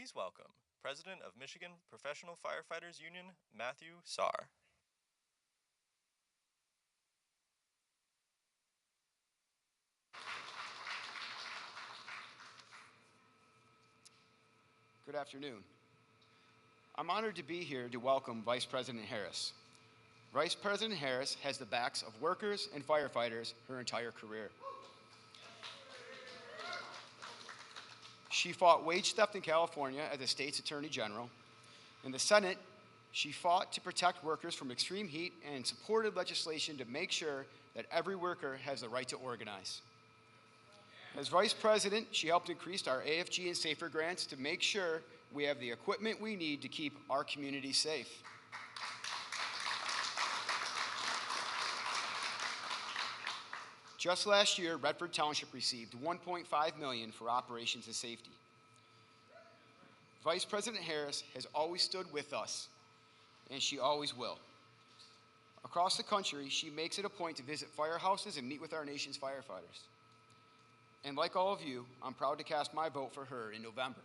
Please welcome President of Michigan Professional Firefighters Union, Matthew Saar. Good afternoon. I'm honored to be here to welcome Vice President Harris. Vice President Harris has the backs of workers and firefighters her entire career. She fought wage theft in California as the state's Attorney General. In the Senate, she fought to protect workers from extreme heat and supported legislation to make sure that every worker has the right to organize. As Vice President, she helped increase our AFG and SAFER grants to make sure we have the equipment we need to keep our community safe. Just last year, Redford Township received $1.5 million for operations and safety. Vice President Harris has always stood with us, and she always will. Across the country, she makes it a point to visit firehouses and meet with our nation's firefighters. And like all of you, I'm proud to cast my vote for her in November.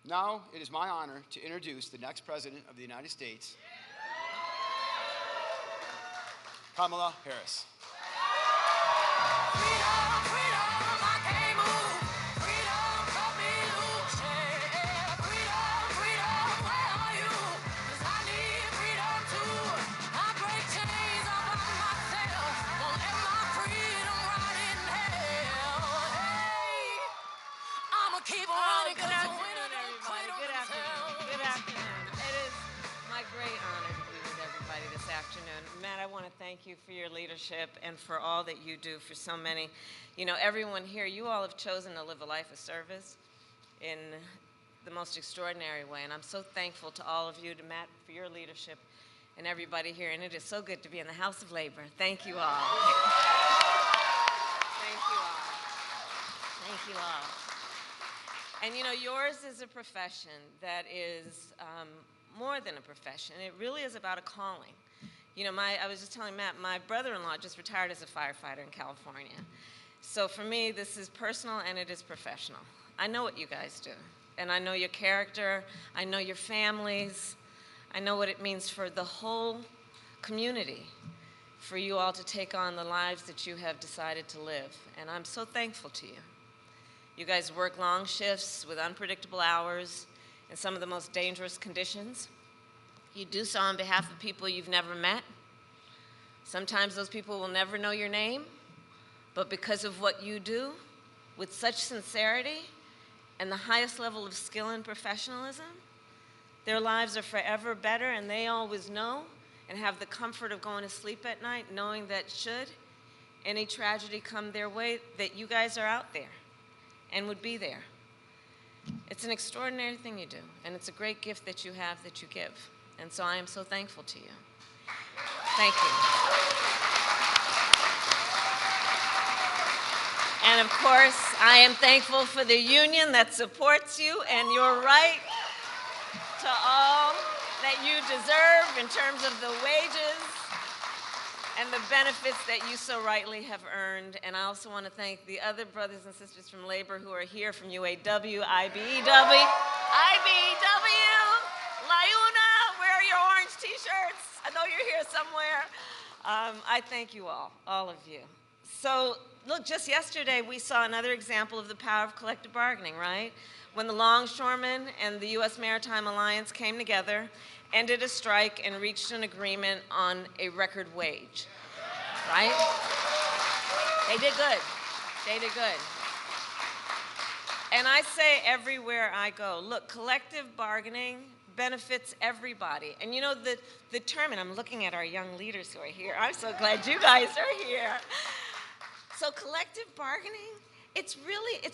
Now, it is my honor to introduce the next President of the United States, Kamala Harris. Matt, I want to thank you for your leadership and for all that you do for so many. You know, everyone here, you all have chosen to live a life of service in the most extraordinary way. And I'm so thankful to all of you, to Matt, for your leadership and everybody here. And it is so good to be in the House of Labor. Thank you all. Thank you all. Thank you all. And you know, yours is a profession that is more than a profession. It really is about a calling. You know, I was just telling Matt, my brother-in-law just retired as a firefighter in California. So for me, this is personal and it is professional. I know what you guys do. And I know your character. I know your families. I know what it means for the whole community, for you all to take on the lives that you have decided to live. And I'm so thankful to you. You guys work long shifts with unpredictable hours in some of the most dangerous conditions. You do so on behalf of people you've never met. Sometimes those people will never know your name, but because of what you do, with such sincerity and the highest level of skill and professionalism, their lives are forever better, and they always know and have the comfort of going to sleep at night knowing that should any tragedy come their way, that you guys are out there and would be there. It's an extraordinary thing you do, and it's a great gift that you have that you give. And so I am so thankful to you. Thank you. And of course, I am thankful for the union that supports you and your right to all that you deserve in terms of the wages and the benefits that you so rightly have earned. And I also want to thank the other brothers and sisters from labor who are here from UAW, IBEW, LIUNA, where are your orange t-shirts? I know you're here somewhere. I thank you all of you. So look, just yesterday we saw another example of the power of collective bargaining, right? When the longshoremen and the U.S. Maritime Alliance came together, ended a strike, and reached an agreement on a record wage, right? They did good. They did good. And I say everywhere I go, look, collective bargaining benefits everybody. And you know, the term, and I'm looking at our young leaders who are here. I'm so glad you guys are here. So collective bargaining, it's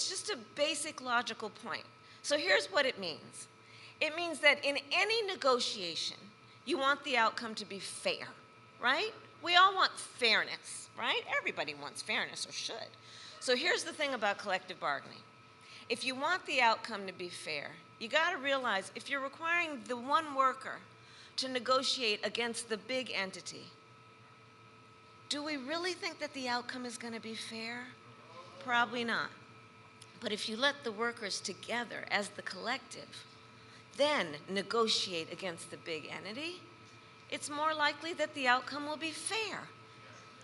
just a basic logical point. So here's what it means. It means that in any negotiation, you want the outcome to be fair, right? We all want fairness, right? Everybody wants fairness, or should. So here's the thing about collective bargaining. If you want the outcome to be fair, you got to realize if you're requiring the one worker to negotiate against the big entity, Do we really think that the outcome is going to be fair? Probably not. But if you let the workers together as the collective, then negotiate against the big entity, it's more likely that the outcome will be fair.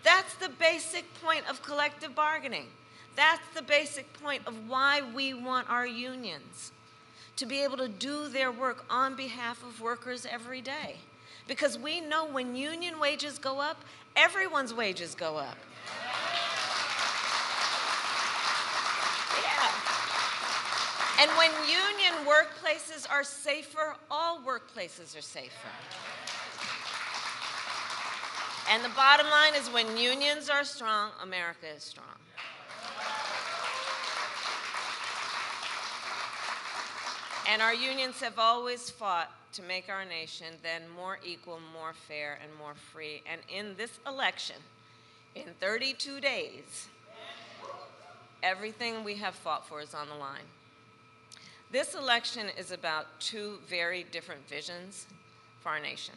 That's the basic point of collective bargaining. That's the basic point of why we want our unions to be able to do their work on behalf of workers every day. Because we know when union wages go up, everyone's wages go up. Yeah. And when union workplaces are safer, all workplaces are safer. And the bottom line is when unions are strong, America is strong. And our unions have always fought to make our nation then more equal, more fair, and more free. And in this election, in 32 days, everything we have fought for is on the line. This election is about two very different visions for our nation.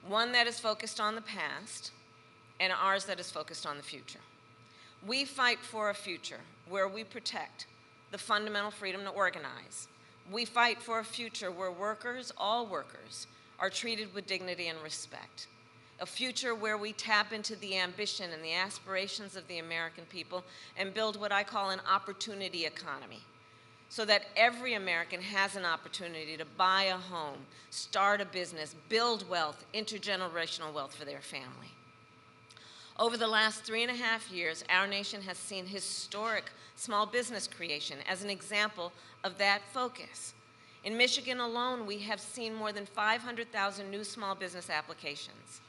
One that is focused on the past, and ours that is focused on the future. We fight for a future where we protect the fundamental freedom to organize. We fight for a future where workers, all workers, are treated with dignity and respect. A future where we tap into the ambition and the aspirations of the American people and build what I call an opportunity economy, so that every American has an opportunity to buy a home, start a business, build wealth, intergenerational wealth for their family. Over the last 3.5 years, our nation has seen historic small business creation as an example of that focus. In Michigan alone, we have seen more than 500,000 new small business applications.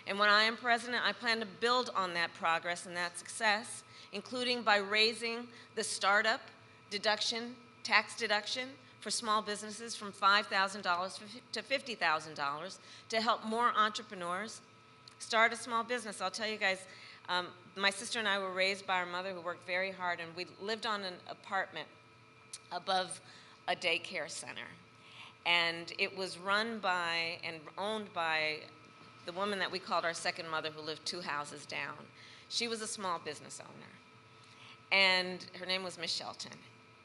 And when I am president, I plan to build on that progress and that success, including by raising the startup deduction, tax deduction for small businesses from $5,000 to $50,000 to help more entrepreneurs start a small business. I'll tell you guys, my sister and I were raised by our mother who worked very hard, and we lived on an apartment above a daycare center. And it was run by and owned by the woman that we called our second mother, who lived 2 houses down. She was a small business owner, and her name was Miss Shelton.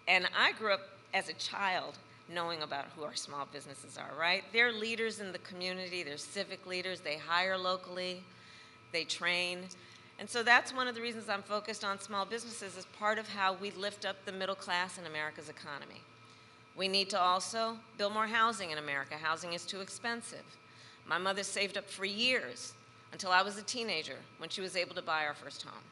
And I grew up as a child knowing about who our small businesses are, right? They're leaders in the community, they're civic leaders, they hire locally, they train. And so that's one of the reasons I'm focused on small businesses as part of how we lift up the middle class in America's economy. We need to also build more housing in America. Housing is too expensive. My mother saved up for years until I was a teenager when she was able to buy our first home.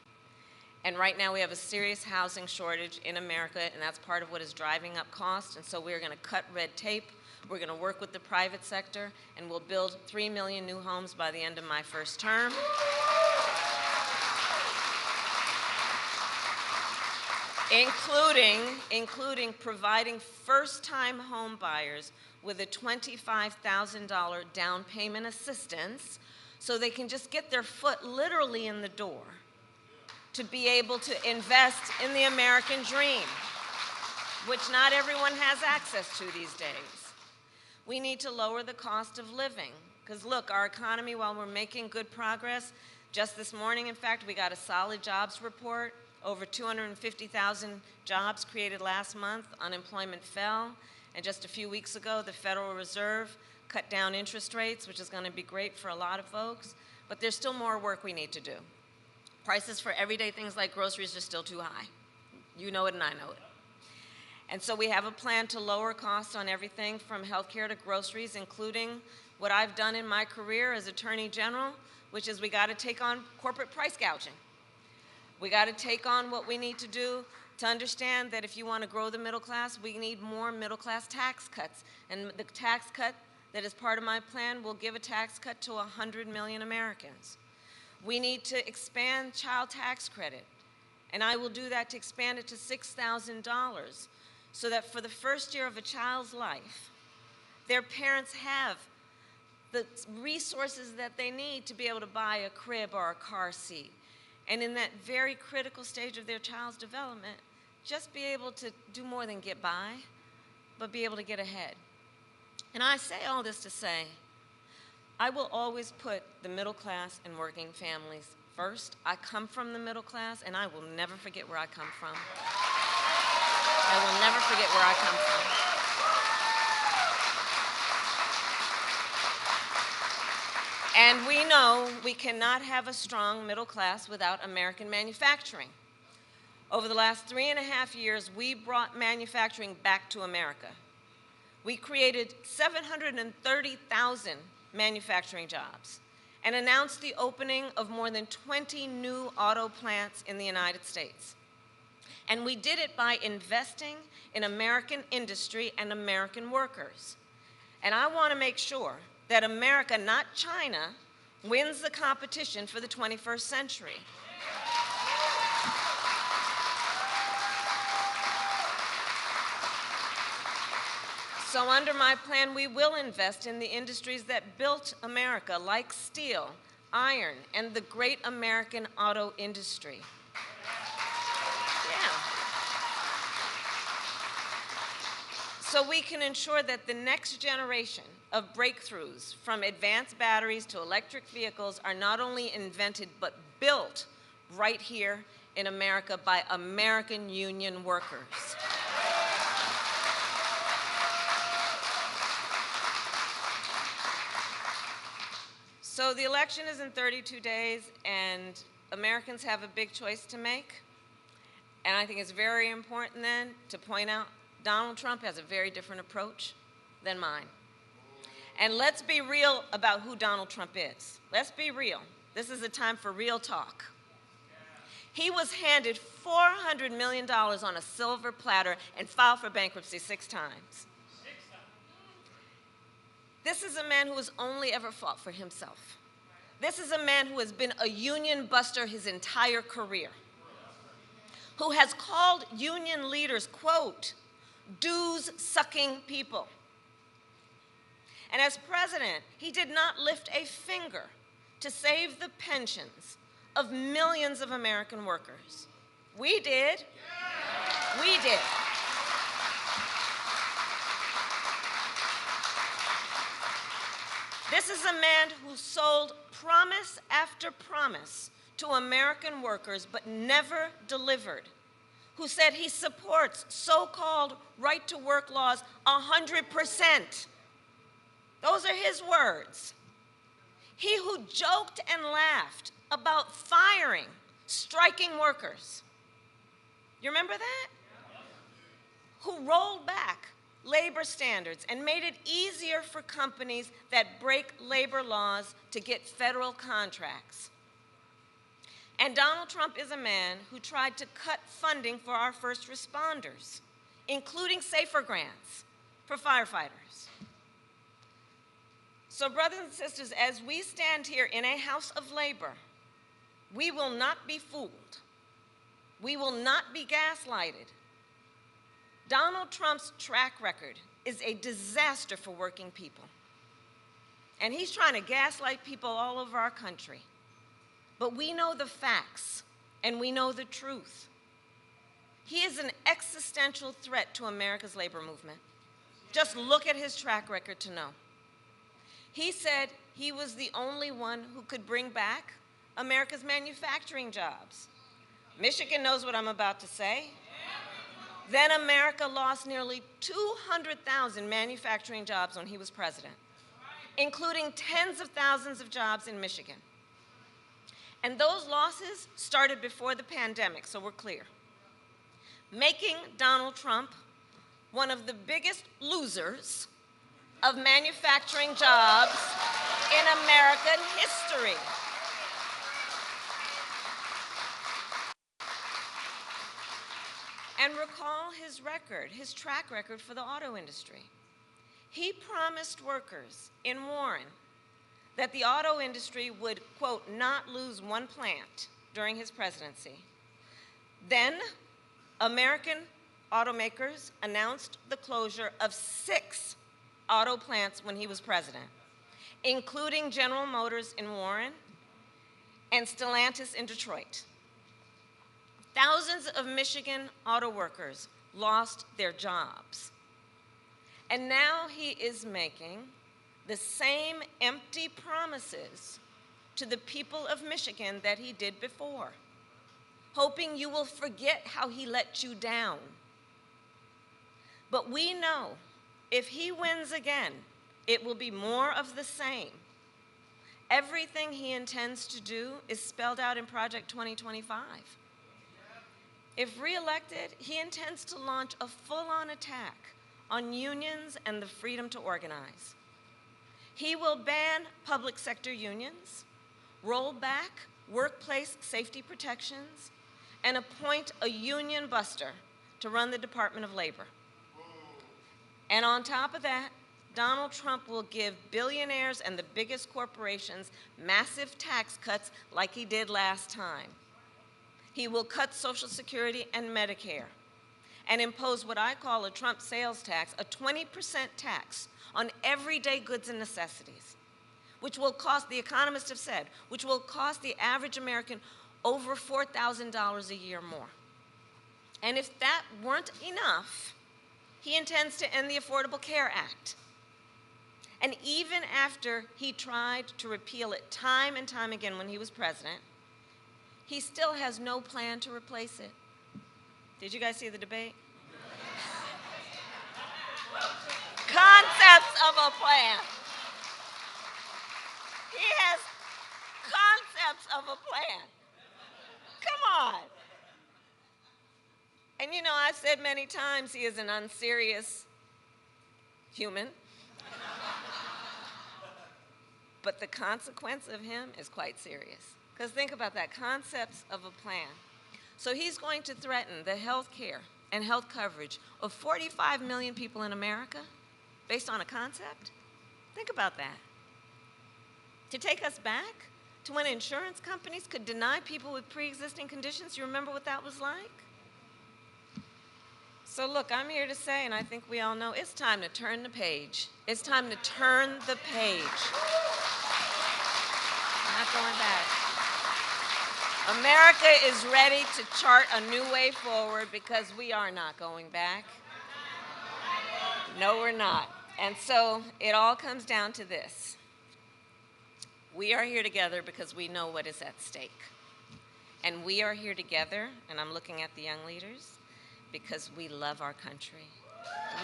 And right now we have a serious housing shortage in America, and that's part of what is driving up costs. And so we're going to cut red tape. We're going to work with the private sector, and we'll build 3 million new homes by the end of my first term. Including providing first-time home buyers with a $25,000 down payment assistance so they can just get their foot literally in the door to be able to invest in the American dream, which not everyone has access to these days. We need to lower the cost of living, because look, our economy, while we're making good progress, just this morning, in fact, we got a solid jobs report, over 250,000 jobs created last month, unemployment fell, and just a few weeks ago, the Federal Reserve cut down interest rates, which is going to be great for a lot of folks, but there's still more work we need to do. Prices for everyday things like groceries are still too high. You know it and I know it. And so we have a plan to lower costs on everything from healthcare to groceries, including what I've done in my career as Attorney General, which is we got to take on corporate price gouging. We got to take on what we need to do to understand that if you want to grow the middle class, we need more middle class tax cuts. And the tax cut that is part of my plan will give a tax cut to 100 million Americans. We need to expand child tax credit, and I will do that to expand it to $6,000 so that for the first year of a child's life, their parents have the resources that they need to be able to buy a crib or a car seat. And in that very critical stage of their child's development, just be able to do more than get by, but be able to get ahead. And I say all this to say, I will always put the middle class and working families first. I come from the middle class, and I will never forget where I come from. I will never forget where I come from. And we know we cannot have a strong middle class without American manufacturing. Over the last 3.5 years, we brought manufacturing back to America. We created 730,000 manufacturing jobs and announced the opening of more than 20 new auto plants in the United States. And we did it by investing in American industry and American workers. And I want to make sure that America, not China, wins the competition for the 21st century. So under my plan, we will invest in the industries that built America, like steel, iron, and the great American auto industry. Yeah. So we can ensure that the next generation of breakthroughs, from advanced batteries to electric vehicles, are not only invented but built right here in America by American union workers. So the election is in 32 days, and Americans have a big choice to make. And I think it's very important then to point out Donald Trump has a very different approach than mine. And let's be real about who Donald Trump is. Let's be real. This is a time for real talk. He was handed $400 million on a silver platter and filed for bankruptcy 6 times. This is a man who has only ever fought for himself. This is a man who has been a union buster his entire career, who has called union leaders, quote, dues-sucking people. And as president, he did not lift a finger to save the pensions of millions of American workers. We did. We did. This is a man who sold promise after promise to American workers but never delivered, who said he supports so-called right-to-work laws 100%. Those are his words. He who joked and laughed about firing striking workers. You remember that? Who rolled back labor standards and made it easier for companies that break labor laws to get federal contracts. And Donald Trump is a man who tried to cut funding for our first responders, including SAFER grants for firefighters. So brothers and sisters, as we stand here in a house of labor, we will not be fooled. We will not be gaslighted. Donald Trump's track record is a disaster for working people. And he's trying to gaslight people all over our country. But we know the facts, and we know the truth. He is an existential threat to America's labor movement. Just look at his track record to know. He said he was the only one who could bring back America's manufacturing jobs. Michigan knows what I'm about to say. Then America lost nearly 200,000 manufacturing jobs when he was president, including tens of thousands of jobs in Michigan. And those losses started before the pandemic, so we're clear, making Donald Trump one of the biggest losers of manufacturing jobs in American history. And recall his record, his track record for the auto industry. He promised workers in Warren that the auto industry would, quote, not lose one plant during his presidency. Then, American automakers announced the closure of 6 auto plants when he was president, including General Motors in Warren and Stellantis in Detroit. Thousands of Michigan auto workers lost their jobs. And now he is making the same empty promises to the people of Michigan that he did before, hoping you will forget how he let you down. But we know if he wins again, it will be more of the same. Everything he intends to do is spelled out in Project 2025. If reelected, he intends to launch a full-on attack on unions and the freedom to organize. He will ban public sector unions, roll back workplace safety protections, and appoint a union buster to run the Department of Labor. And on top of that, Donald Trump will give billionaires and the biggest corporations massive tax cuts like he did last time. He will cut Social Security and Medicare and impose what I call a Trump sales tax, a 20% tax on everyday goods and necessities, which will cost, the economists have said, which will cost the average American over $4,000 a year more. And if that weren't enough, he intends to end the Affordable Care Act. And even after he tried to repeal it time and time again when he was president, he still has no plan to replace it. Did you guys see the debate? Concepts of a plan. He has concepts of a plan. Come on. And you know, I've said many times he is an unserious human. But the consequence of him is quite serious. Because think about that, concepts of a plan. So he's going to threaten the health care and health coverage of 45 million people in America based on a concept? Think about that. To take us back to when insurance companies could deny people with pre-existing conditions, you remember what that was like? So look, I'm here to say, and I think we all know, it's time to turn the page. It's time to turn the page. Not going back. America is ready to chart a new way forward because we are not going back. No, we're not. And so it all comes down to this. We are here together because we know what is at stake. And we are here together, and I'm looking at the young leaders, because we love our country.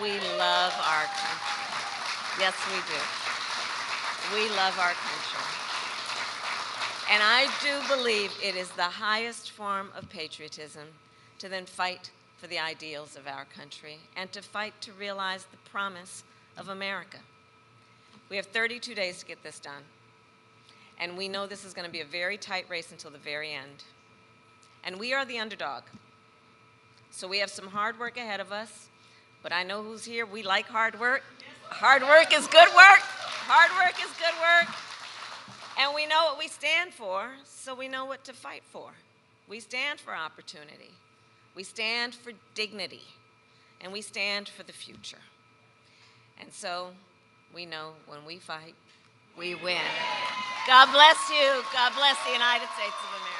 We love our country. Yes, we do. We love our country. And I do believe it is the highest form of patriotism to then fight for the ideals of our country and to fight to realize the promise of America. We have 32 days to get this done. And we know this is going to be a very tight race until the very end. And we are the underdog. So we have some hard work ahead of us, but I know who's here. We like hard work. Hard work is good work. Hard work is good work. And we know what we stand for, so we know what to fight for. We stand for opportunity. We stand for dignity. And we stand for the future. And so we know when we fight, we win. God bless you. God bless the United States of America.